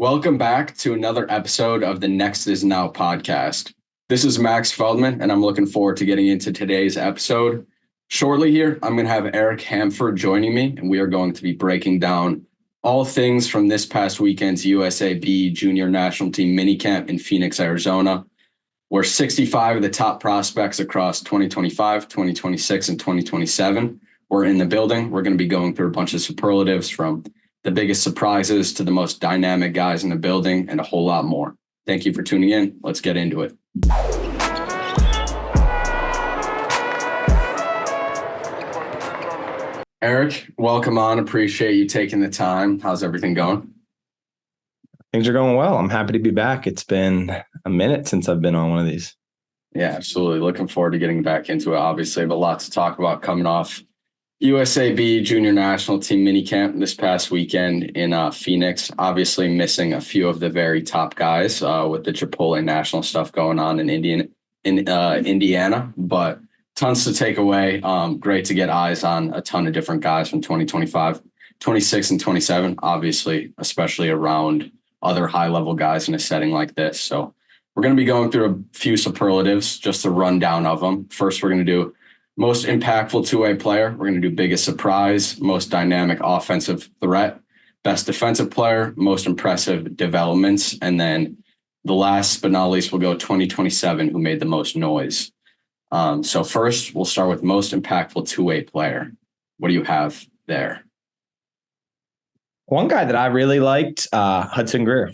Welcome back to another episode of the Next Is Now podcast. This is Max Feldman, and I'm looking forward to getting into today's episode. Shortly here, I'm going to have Eric Hamford joining me, and we are going to be breaking down all things from this past weekend's USAB Junior National Team Minicamp in Phoenix, Arizona, where 65 of the top prospects across 2025, 2026, and 2027 were in the building. We're going to be going through a bunch of superlatives from the biggest surprises to the most dynamic guys in the building and a whole lot more. Thank you for tuning in. Let's get into it. Eric, welcome on. Appreciate you taking the time. How's everything going? Things are going well. I'm happy to be back. It's been a minute since I've been on one of these. Yeah, absolutely. Looking forward to getting back into it. Obviously, but a lot to talk about coming off USAB Junior National Team Minicamp this past weekend in Phoenix. Obviously missing a few of the very top guys with the Chipotle National stuff going on in Indiana, but tons to take away. Great to get eyes on a ton of different guys from 2025, 26, and 27, obviously, especially around other high-level guys in a setting like this. So we're going to be going through a few superlatives, just a rundown of them. First, we're going to do most impactful two-way player. We're going to do biggest surprise, most dynamic offensive threat, best defensive player, most impressive developments, and then the last but not least, we'll go 2027, who made the most noise. So first, we'll start with most impactful two-way player. What do you have there? One guy that I really liked, Hudson Greer.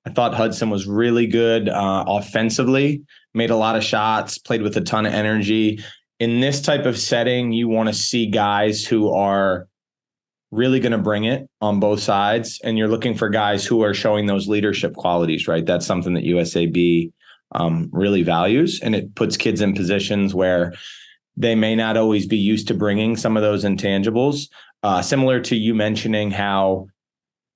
I thought Hudson was really good offensively, made a lot of shots, played with a ton of energy. In this type of setting, you want to see guys who are really going to bring it on both sides. And you're looking for guys who are showing those leadership qualities, right? That's something that USAB really values. And it puts kids in positions where they may not always be used to bringing some of those intangibles. Similar to you mentioning how,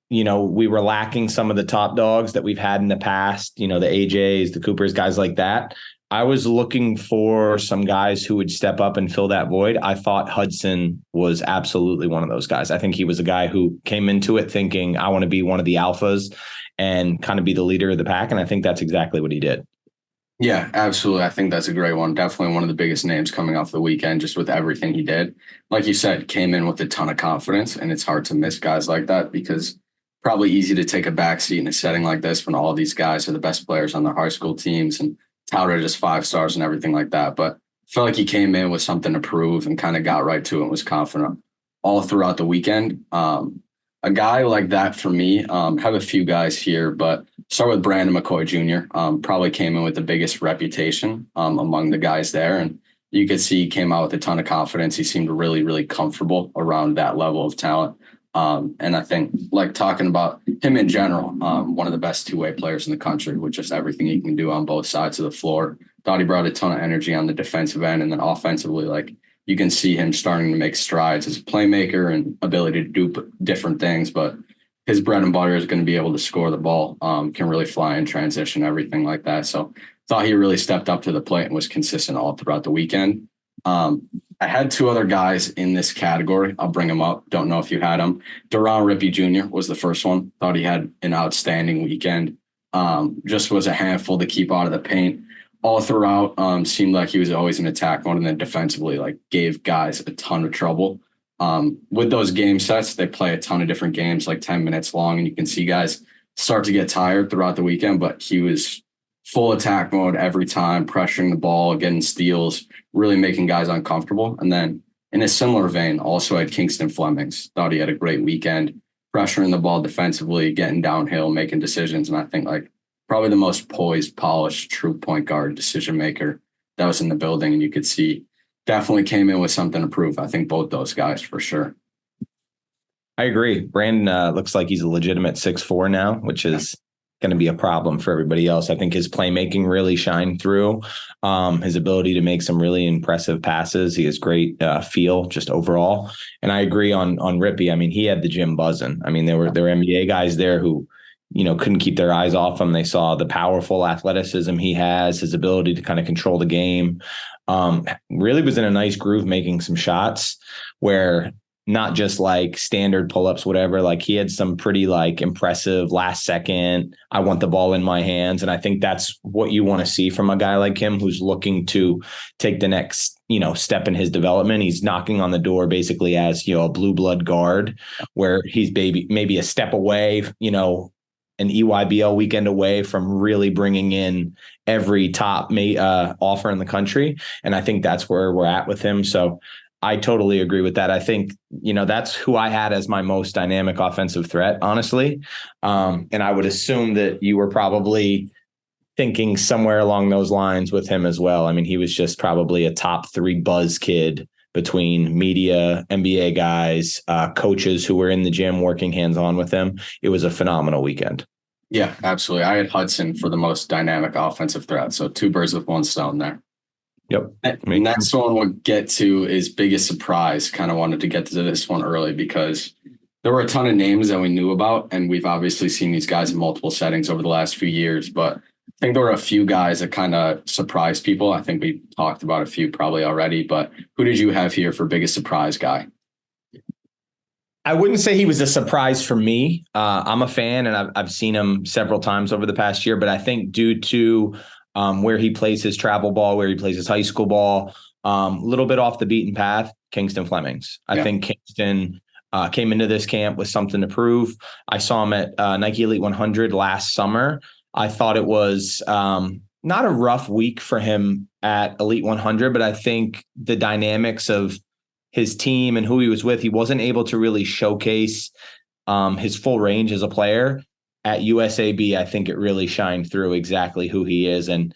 we were lacking some of the top dogs that we've had in the past, the AJs, the Coopers, guys like that. I was looking for some guys who would step up and fill that void. I thought Hudson was absolutely one of those guys. I think he was a guy who came into it thinking, I want to be one of the alphas and kind of be the leader of the pack. And I think that's exactly what he did. Yeah, absolutely. I think that's a great one. Definitely one of the biggest names coming off the weekend, just with everything he did. Like you said, came in with a ton of confidence, and it's hard to miss guys like that because probably easy to take a backseat in a setting like this when all these guys are the best players on their high school teams and touted as 5 stars and everything like that. But I felt like he came in with something to prove and kind of got right to it and was confident all throughout the weekend. A guy like that for me, have a few guys here, but start with Brandon McCoy Jr. Probably came in with the biggest reputation among the guys there. And you could see he came out with a ton of confidence. He seemed really, really comfortable around that level of talent. And I think, like, talking about him in general, one of the best two-way players in the country with just everything he can do on both sides of the floor. Thought he brought a ton of energy on the defensive end, and then offensively, like, you can see him starting to make strides as a playmaker and ability to do different things. But his bread and butter is going to be able to score the ball, can really fly in transition, everything like that. So thought he really stepped up to the plate and was consistent all throughout the weekend. I had 2 other guys in this category. I'll bring them up. Don't know if you had them. Deron Rippey Jr. was the first one. Thought he had an outstanding weekend. Just was a handful to keep out of the paint all throughout. Seemed like he was always in attack mode, and then defensively, like, gave guys a ton of trouble. With those game sets, they play a ton of different games, like 10 minutes long, and you can see guys start to get tired throughout the weekend, but he was full attack mode every time, pressuring the ball, getting steals, really making guys uncomfortable. And then in a similar vein, also had Kingston Flemings. Thought he had a great weekend, pressuring the ball defensively, getting downhill, making decisions. And I think, like, probably the most poised, polished, true point guard decision maker that was in the building. And you could see definitely came in with something to prove. I think both those guys for sure. I agree. Brandon looks like he's a legitimate 6'4" now, which is going to be a problem for everybody else. I think his playmaking really shined through. His ability to make some really impressive passes. He has great feel just overall. And I agree on Rippey. I mean, he had the gym buzzing. I mean, there were NBA guys there who, couldn't keep their eyes off him. They saw the powerful athleticism he has, his ability to kind of control the game. Really was in a nice groove, making some shots where not just like standard pull-ups, whatever. Like he had some pretty like impressive last second, I want the ball in my hands. And I think that's what you want to see from a guy like him who's looking to take the next, step in his development. He's knocking on the door basically as, a blue blood guard where he's maybe a step away, an EYBL weekend away from really bringing in every top offer in the country. And I think that's where we're at with him. So I totally agree with that. I think, that's who I had as my most dynamic offensive threat, honestly. And I would assume that you were probably thinking somewhere along those lines with him as well. I mean, he was just probably a top 3 buzz kid between media, NBA guys, coaches who were in the gym working hands-on with him. It was a phenomenal weekend. Yeah, absolutely. I had Hudson for the most dynamic offensive threat. So 2 birds with 1 stone there. Yep. Next one we'll get to is biggest surprise. Kind of wanted to get to this one early because there were a ton of names that we knew about, and we've obviously seen these guys in multiple settings over the last few years. But I think there were a few guys that kind of surprised people. I think we talked about a few probably already, but who did you have here for biggest surprise guy? I wouldn't say he was a surprise for me. I'm a fan, and I've seen him several times over the past year. But I think due to where he plays his travel ball, where he plays his high school ball, a little bit off the beaten path, Kingston Flemings. I think Kingston came into this camp with something to prove. I saw him at Nike Elite 100 last summer. I thought it was not a rough week for him at Elite 100, but I think the dynamics of his team and who he was with, he wasn't able to really showcase his full range as a player. At USAB, I think it really shined through exactly who he is. And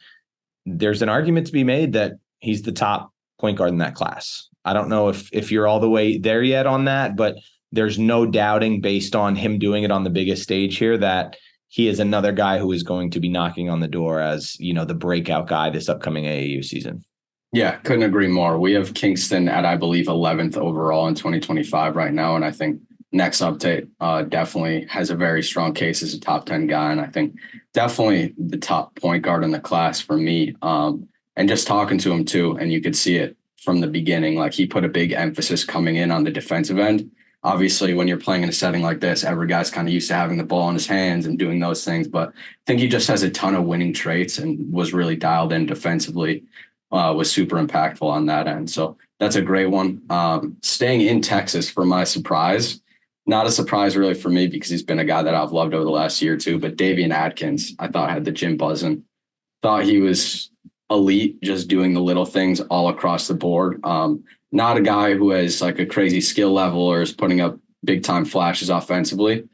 there's an argument to be made that he's the top point guard in that class. I don't know if you're all the way there yet on that, but there's no doubting based on him doing it on the biggest stage here that he is another guy who is going to be knocking on the door as, the breakout guy this upcoming AAU season. Yeah, couldn't agree more. We have Kingston at, I believe, 11th overall in 2025 right now. And I think next update definitely has a very strong case as a top 10 guy. And I think definitely the top point guard in the class for me. And just talking to him too, and you could see it from the beginning, like he put a big emphasis coming in on the defensive end. Obviously, when you're playing in a setting like this, every guy's kind of used to having the ball in his hands and doing those things. But I think he just has a ton of winning traits and was really dialed in defensively, was super impactful on that end. So that's a great one. Staying in Texas for my surprise, not a surprise really for me because he's been a guy that I've loved over the last year or two, but Davian Atkins, I thought had the gym buzzing. Thought he was elite, just doing the little things all across the board. Not a guy who has like a crazy skill level or is putting up big time flashes offensively,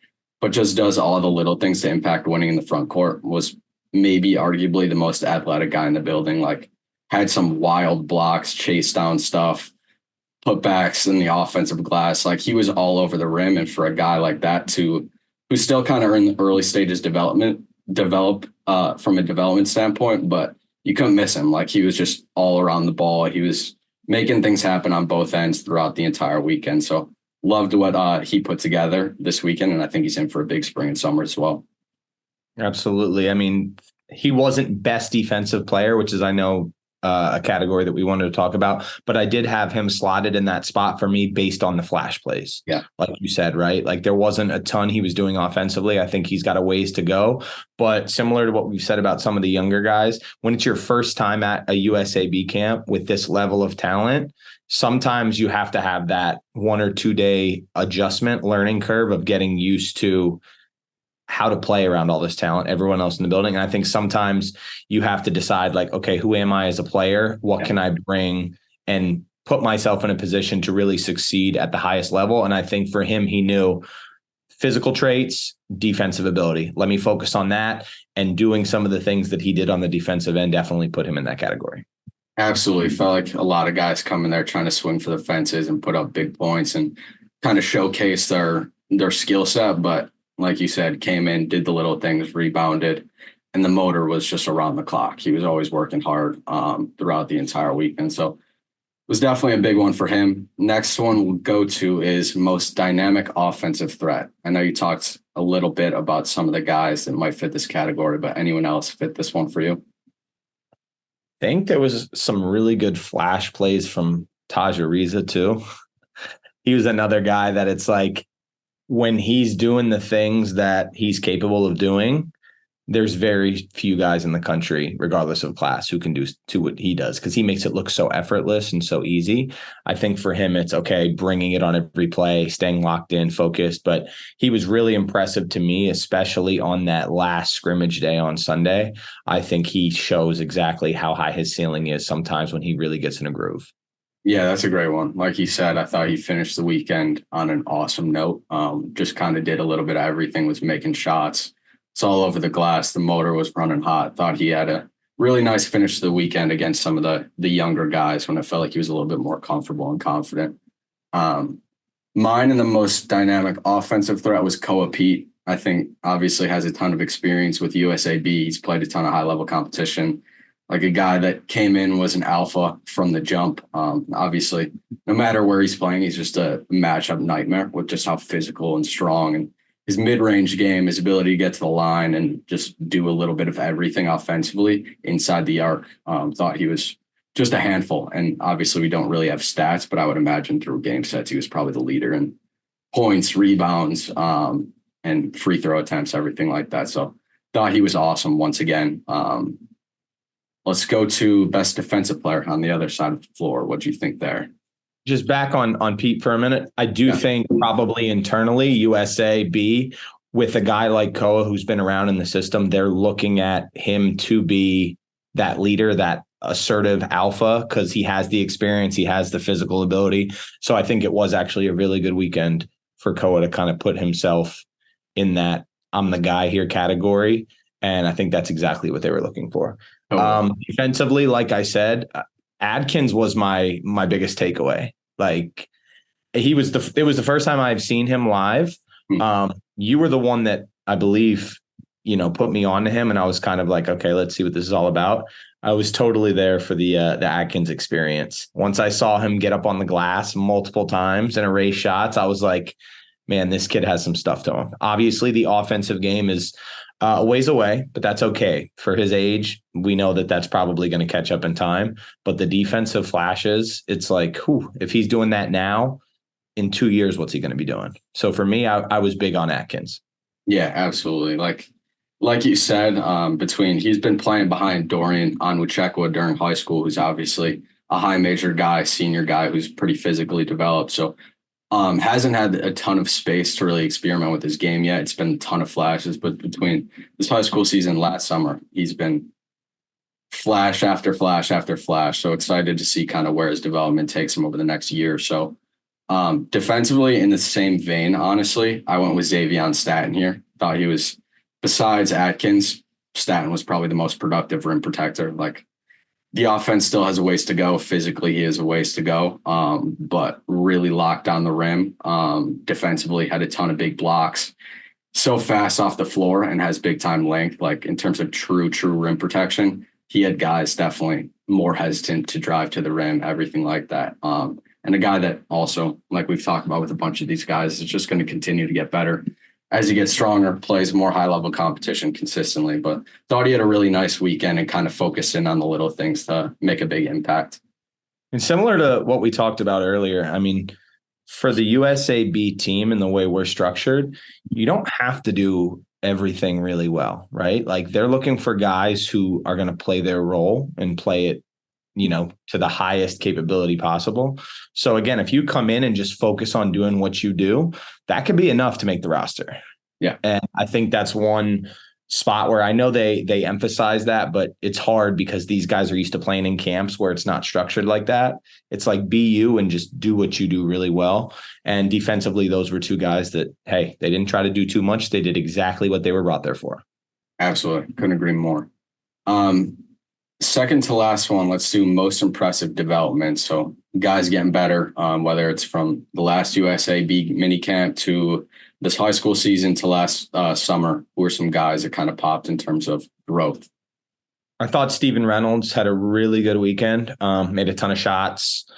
but just does all the little things to impact winning in the front court. Was maybe arguably the most athletic guy in the building. Like had some wild blocks, chase down stuff, putbacks in the offensive glass. Like he was all over the rim. And for a guy like that who's still kind of in the early stages develop from a development standpoint, but you couldn't miss him. Like he was just all around the ball. He was making things happen on both ends throughout the entire weekend. So loved what he put together this weekend. And I think he's in for a big spring and summer as well. Absolutely. I mean, he wasn't best defensive player, which is, I know, a category that we wanted to talk about, but I did have him slotted in that spot for me based on the flash plays. Yeah. Like you said, right? Like there wasn't a ton he was doing offensively. I think he's got a ways to go, but similar to what we've said about some of the younger guys, when it's your first time at a USAB camp with this level of talent, sometimes you have to have that 1 or 2 day adjustment learning curve of getting used to how to play around all this talent, everyone else in the building. And I think sometimes you have to decide like, okay, who am I as a player? What can I bring and put myself in a position to really succeed at the highest level? And I think for him, he knew physical traits, defensive ability. Let me focus on that. And doing some of the things that he did on the defensive end definitely put him in that category. Absolutely. Felt like a lot of guys come in there trying to swing for the fences and put up big points and kind of showcase their skill set. But like you said, came in, did the little things, rebounded, and the motor was just around the clock. He was always working hard throughout the entire weekend. So it was definitely a big one for him. Next one we'll go to is most dynamic offensive threat. I know you talked a little bit about some of the guys that might fit this category, but anyone else fit this one for you? I think there was some really good flash plays from Taj Ariza too. he was another guy that it's like when he's doing the things that he's capable of doing, there's very few guys in the country, regardless of class, who can do what he does because he makes it look so effortless and so easy. I think for him, it's okay, bringing it on every play, staying locked in, focused. But he was really impressive to me, especially on that last scrimmage day on Sunday. I think he shows exactly how high his ceiling is sometimes when he really gets in a groove. Yeah, that's a great one. Like you said, I thought he finished the weekend on an awesome note. Just kind of did a little bit of everything, was making shots. It's all over the glass. The motor was running hot. Thought he had a really nice finish to the weekend against some of the younger guys when it felt like he was a little bit more comfortable and confident. Mine and the most dynamic offensive threat was Pete. I think obviously has a ton of experience with USAB. He's played a ton of high-level competition. Like a guy that came in, was an alpha from the jump. Obviously, no matter where he's playing, he's just a matchup nightmare with just how physical and strong, and his mid-range game, his ability to get to the line and just do a little bit of everything offensively inside the arc. Thought he was just a handful. And obviously we don't really have stats, but I would imagine through game sets, he was probably the leader in points, rebounds, and free throw attempts, everything like that. So thought he was awesome once again. Let's go to best defensive player on the other side of the floor. What do you think there? Just back on Pete for a minute. I do think probably internally USAB with a guy like Koa who's been around in the system, they're looking at him to be that leader, that assertive alpha, because he has the experience, he has the physical ability. So I think it was actually a really good weekend for Koa to kind of put himself in that I'm the guy here category. And I think that's exactly what they were looking for. Defensively, like I said, Adkins was my biggest takeaway. Like it was the first time I've seen him live. You were the one that I believe, put me on to him, and I was kind of like, okay, let's see what this is all about. I was totally there for the Adkins experience. Once I saw him get up on the glass multiple times and erase shots, I was like, man, this kid has some stuff to him. Obviously, the offensive game is a ways away, but that's okay. For his age, we know that that's probably going to catch up in time. But the defensive flashes, it's like, if he's doing that now, in 2 years, what's he going to be doing? So for me, I was big on Atkins. Yeah, absolutely. Like you said, he's been playing behind Dorian Onwuchekwa during high school, who's obviously a high major guy, senior guy who's pretty physically developed. So hasn't had a ton of space to really experiment with his game yet. It's been a ton of flashes, but between this high school season last summer, he's been flash after flash after flash. So excited to see kind of where his development takes him over the next year or so. Defensively, in the same vein, honestly, I went with Xavion Staten here. Thought he was, besides Atkins, Staten was probably the most productive rim protector. Like, the offense still has a ways to go. Physically, he has a ways to go, but really locked down the rim. Defensively, had a ton of big blocks. So fast off the floor and has big time length. Like in terms of true rim protection, he had guys definitely more hesitant to drive to the rim, everything like that. And a guy that also, like we've talked about with a bunch of these guys, is just going to continue to get better as he gets stronger, plays more high-level competition consistently. But thought he had a really nice weekend and kind of focused in on the little things to make a big impact. And similar to what we talked about earlier, I mean, for the USAB team and the way we're structured, you don't have to do everything really well, right? Like they're looking for guys who are going to play their role and play it, to the highest capability possible. So again, if you come in and just focus on doing what you do, that could be enough to make the roster. Yeah. And I think that's one spot where I know they emphasize that, but it's hard because these guys are used to playing in camps where it's not structured like that. It's like be you and just do what you do really well. And defensively, those were two guys that, hey, they didn't try to do too much. They did exactly what they were brought there for. Absolutely. Couldn't agree more. Second to last one, let's do most impressive development. So guys getting better, whether it's from the last USAB minicamp to this high school season to last summer, who are some guys that kind of popped in terms of growth? I thought Steven Reynolds had a really good weekend, made a ton of shots,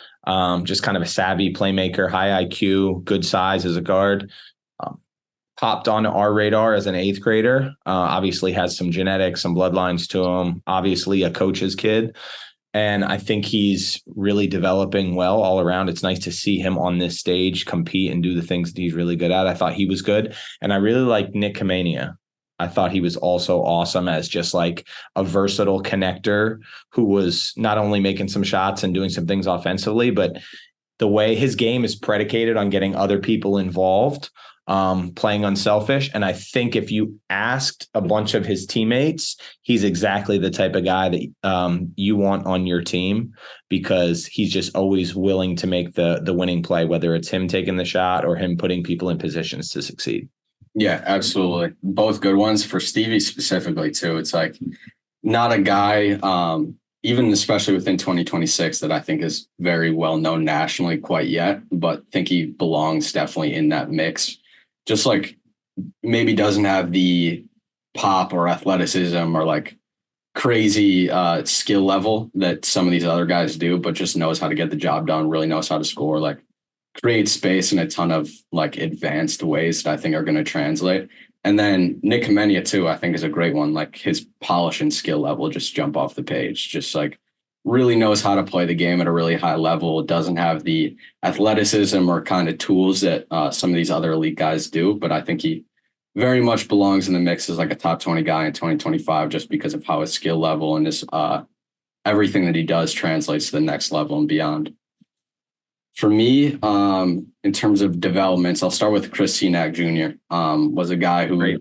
just kind of a savvy playmaker, high IQ, good size as a guard. Popped onto our radar as an 8th grader, obviously has some genetics, some bloodlines to him, obviously a coach's kid. And I think he's really developing well all around. It's nice to see him on this stage compete and do the things that he's really good at. I thought he was good. And I really like Nick Kamania. I thought he was also awesome as just like a versatile connector who was not only making some shots and doing some things offensively, but the way his game is predicated on getting other people involved, playing unselfish. And I think if you asked a bunch of his teammates, he's exactly the type of guy that you want on your team, because he's just always willing to make the winning play, whether it's him taking the shot or him putting people in positions to succeed. Yeah, absolutely. Both good ones for Stevie specifically too. It's like not a guy, even especially within 2026, that I think is very well known nationally quite yet, but think he belongs definitely in that mix. Just like maybe doesn't have the pop or athleticism or like crazy skill level that some of these other guys do, but just knows how to get the job done, really knows how to score, like create space in a ton of like advanced ways that I think are going to translate. And then Nick Kamenia too, I think is a great one. Like his polish and skill level just jump off the page. Just like really knows how to play the game at a really high level. Doesn't have the athleticism or kind of tools that some of these other elite guys do. But I think he very much belongs in the mix as like a top 20 guy in 2025, just because of how his skill level and his everything that he does translates to the next level and beyond. For me, in terms of developments, I'll start with Chris Senack Jr. Was a guy who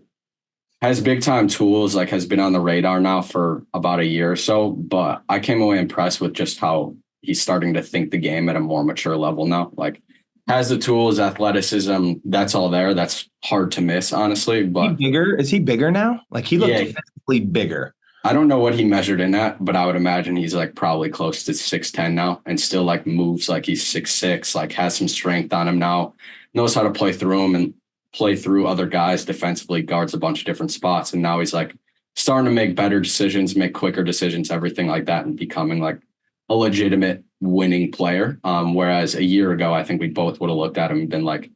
has big time tools, like has been on the radar now for about a year or so, but I came away impressed with just how he's starting to think the game at a more mature level now. Like has the tools, athleticism, that's all there. That's hard to miss, honestly. But Is he bigger now? Like he looked physically bigger. I don't know what he measured in at, but I would imagine he's like probably close to 6'10" now and still like moves like he's 6'6", like has some strength on him now, knows how to play through him and play through other guys defensively, guards a bunch of different spots. And now he's like starting to make better decisions, make quicker decisions, everything like that, and becoming like a legitimate winning player. Whereas a year ago, I think we both would have looked at him and been like,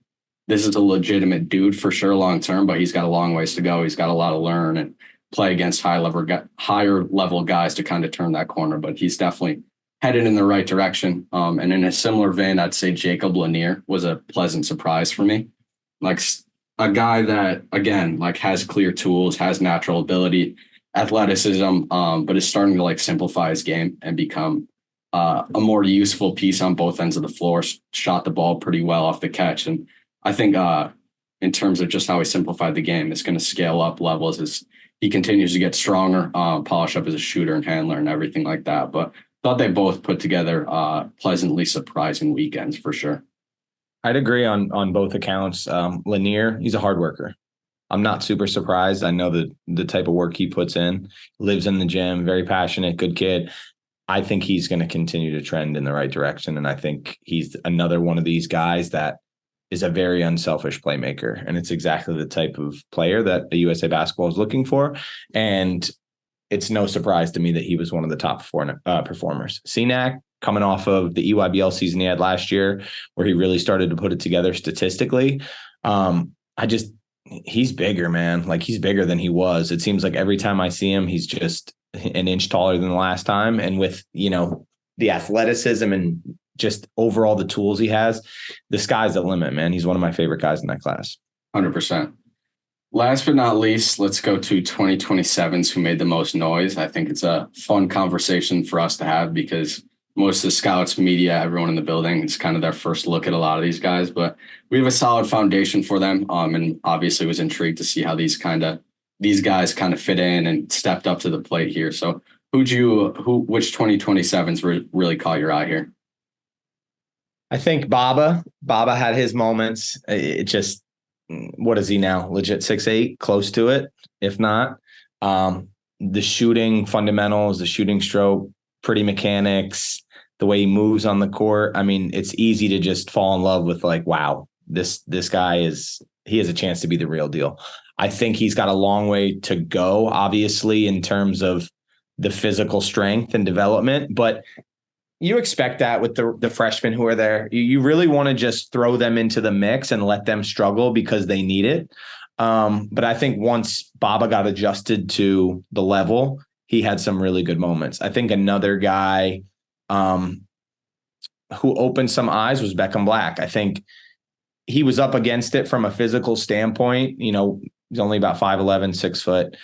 this is a legitimate dude for sure long term, but he's got a long ways to go. He's got a lot to learn and play against higher level guys to kind of turn that corner, but he's definitely headed in the right direction. And in a similar vein, I'd say Jacob Lanier was a pleasant surprise for me. Like a guy that, again, like has clear tools, has natural ability, athleticism, but is starting to like simplify his game and become a more useful piece on both ends of the floor, shot the ball pretty well off the catch. And I think in terms of just how he simplified the game, it's going to scale up levels as he continues to get stronger, polish up as a shooter and handler and everything like that. But thought they both put together pleasantly surprising weekends for sure. I'd agree on both accounts. Lanier, he's a hard worker. I'm not super surprised. I know the type of work he puts in, lives in the gym, very passionate, good kid. I think he's going to continue to trend in the right direction. And I think he's another one of these guys that is a very unselfish playmaker. And it's exactly the type of player that the USA basketball is looking for. And it's no surprise to me that he was one of the top performers. Senack, coming off of the EYBL season he had last year, where he really started to put it together statistically. He's bigger, man. Like he's bigger than he was. It seems like every time I see him, he's just an inch taller than the last time. And with, the athleticism and just overall the tools he has, the sky's the limit, man. He's one of my favorite guys in that class. 100%. Last but not least, let's go to 2027s who made the most noise. I think it's a fun conversation for us to have because most of the scouts, media, everyone in the building, it's kind of their first look at a lot of these guys, but we have a solid foundation for them. And obviously was intrigued to see how these guys kind of fit in and stepped up to the plate here. So which 2027s really caught your eye here? I think Baba had his moments. It just, what is he now? Legit 6'8", close to it, if not. The shooting fundamentals, the shooting stroke, pretty mechanics, the way he moves on the court. I mean, it's easy to just fall in love with like, wow, this guy he has a chance to be the real deal. I think he's got a long way to go, obviously, in terms of the physical strength and development, but you expect that with the freshmen who are there. You really want to just throw them into the mix and let them struggle because they need it. But I think once Baba got adjusted to the level, he had some really good moments. I think another guy who opened some eyes was Beckham Black. I think he was up against it from a physical standpoint. You know, he's only about 5'11", 6 foot.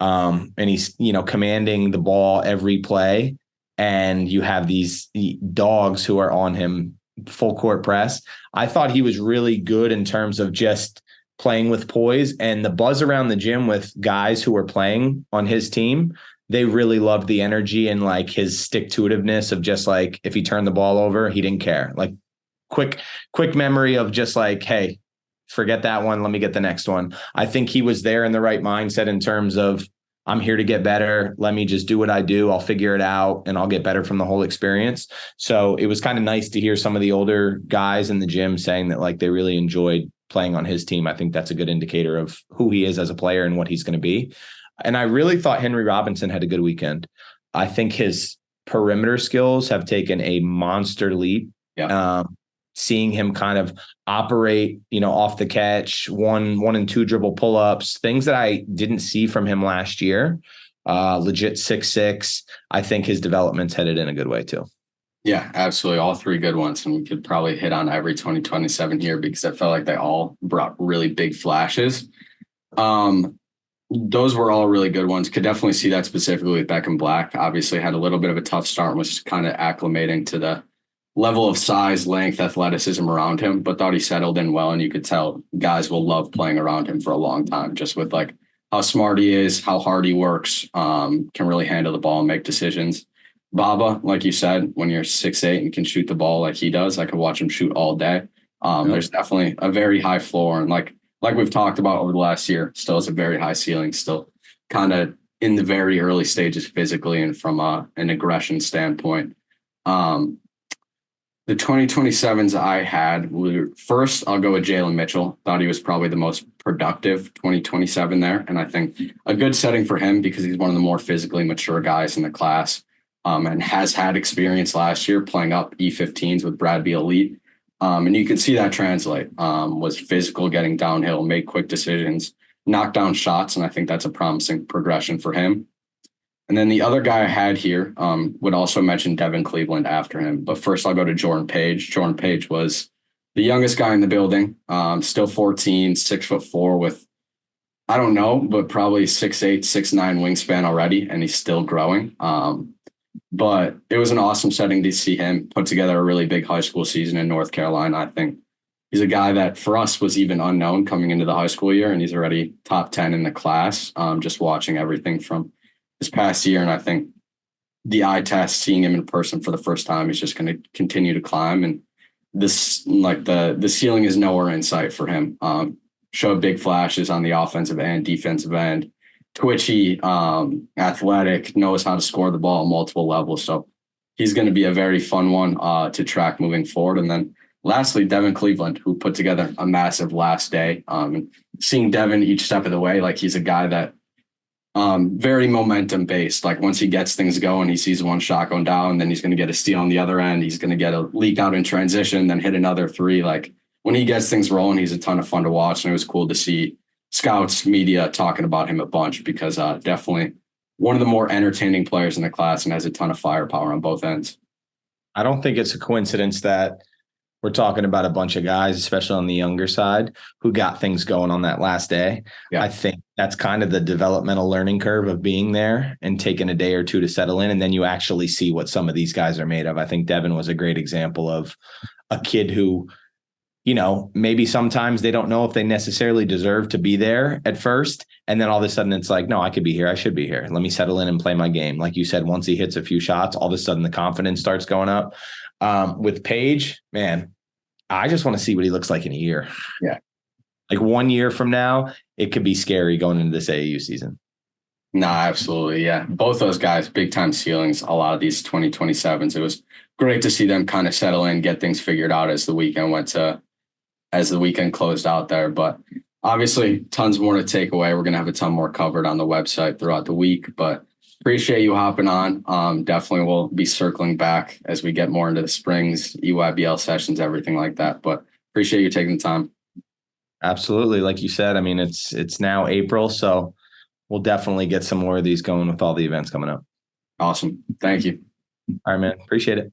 And he's, you know, commanding the ball every play. And you have these dogs who are on him full court press. I thought he was really good in terms of just playing with poise, and the buzz around the gym with guys who were playing on his team. They really loved the energy and like his stick-to-itiveness of just like, if he turned the ball over, he didn't care. Like quick memory of just like, hey, forget that one. Let me get the next one. I think he was there in the right mindset in terms of, I'm here to get better. Let me just do what I do. I'll figure it out and I'll get better from the whole experience. So it was kind of nice to hear some of the older guys in the gym saying that like they really enjoyed playing on his team. I think that's a good indicator of who he is as a player and what he's going to be. And I really thought Henry Robinson had a good weekend. I think his perimeter skills have taken a monster leap. Yeah. Seeing him kind of operate, you know, off the catch, one and two dribble pull-ups, things that I didn't see from him last year. Legit 6'6". I think his development's headed in a good way too. Yeah, absolutely. All three good ones. And we could probably hit on every 2027 here because I felt like they all brought really big flashes. Those were all really good ones. Could definitely see that specifically with Beckham Black. Obviously had a little bit of a tough start and was just kind of acclimating to the level of size, length, athleticism around him, but thought he settled in well. And you could tell guys will love playing around him for a long time, just with like how smart he is, how hard he works, can really handle the ball and make decisions. Baba, like you said, when you're 6'8" and can shoot the ball like he does, I could watch him shoot all day. There's definitely a very high floor. And like we've talked about over the last year, still has a very high ceiling, still kind of in the very early stages physically and from an aggression standpoint. The 2027s I had were, first, I'll go with Jalen Mitchell. Thought he was probably the most productive 2027 there. And I think a good setting for him because he's one of the more physically mature guys in the class, and has had experience last year playing up E15s with Brad B. Elite. And you could see that translate. Was physical, getting downhill, made quick decisions, knocked down shots. And I think that's a promising progression for him. And then the other guy I had here would also mention Devin Cleveland after him. But first, I'll go to Jordan Page. Jordan Page was the youngest guy in the building, still 14, 6'4" with, I don't know, but probably 6'8", 6'9" wingspan already, and he's still growing. But it was an awesome setting to see him put together a really big high school season in North Carolina. I think he's a guy that for us was even unknown coming into the high school year, and he's already top 10 in the class, just watching everything from this past year. And I think the eye test, seeing him in person for the first time, is just going to continue to climb. And this, like the ceiling is nowhere in sight for him. Showed big flashes on the offensive and defensive end. Twitchy, athletic, knows how to score the ball at multiple levels. So he's going to be a very fun one to track moving forward. And then lastly, Devin Cleveland, who put together a massive last day. Seeing Devin each step of the way, like he's a guy that very momentum based. Like once he gets things going, he sees one shot going down, then he's going to get a steal on the other end. He's going to get a leak out in transition, then hit another three. Like when he gets things rolling, he's a ton of fun to watch. And it was cool to see scouts, media talking about him a bunch because definitely one of the more entertaining players in the class and has a ton of firepower on both ends. I don't think it's a coincidence that we're talking about a bunch of guys, especially on the younger side, who got things going on that last day. Yeah. I think that's kind of the developmental learning curve of being there and taking a day or two to settle in. And then you actually see what some of these guys are made of. I think Devin was a great example of a kid who, you know, maybe sometimes they don't know if they necessarily deserve to be there at first. And then all of a sudden it's like, no, I could be here. I should be here. Let me settle in and play my game. Like you said, once he hits a few shots, all of a sudden the confidence starts going up. With Page, man, I just want to see what he looks like in a year. Yeah. Like 1 year from now, it could be scary going into this AAU season. Nah, absolutely. Yeah. Both those guys, big time ceilings, a lot of these 2027s. It was great to see them kind of settle in, get things figured out as the weekend closed out there. But obviously tons more to take away. We're going to have a ton more covered on the website throughout the week, but appreciate you hopping on. Definitely we'll be circling back as we get more into the springs, EYBL sessions, everything like that. But appreciate you taking the time. Absolutely. Like you said, I mean, it's now April, so we'll definitely get some more of these going with all the events coming up. Awesome. Thank you. All right, man. Appreciate it.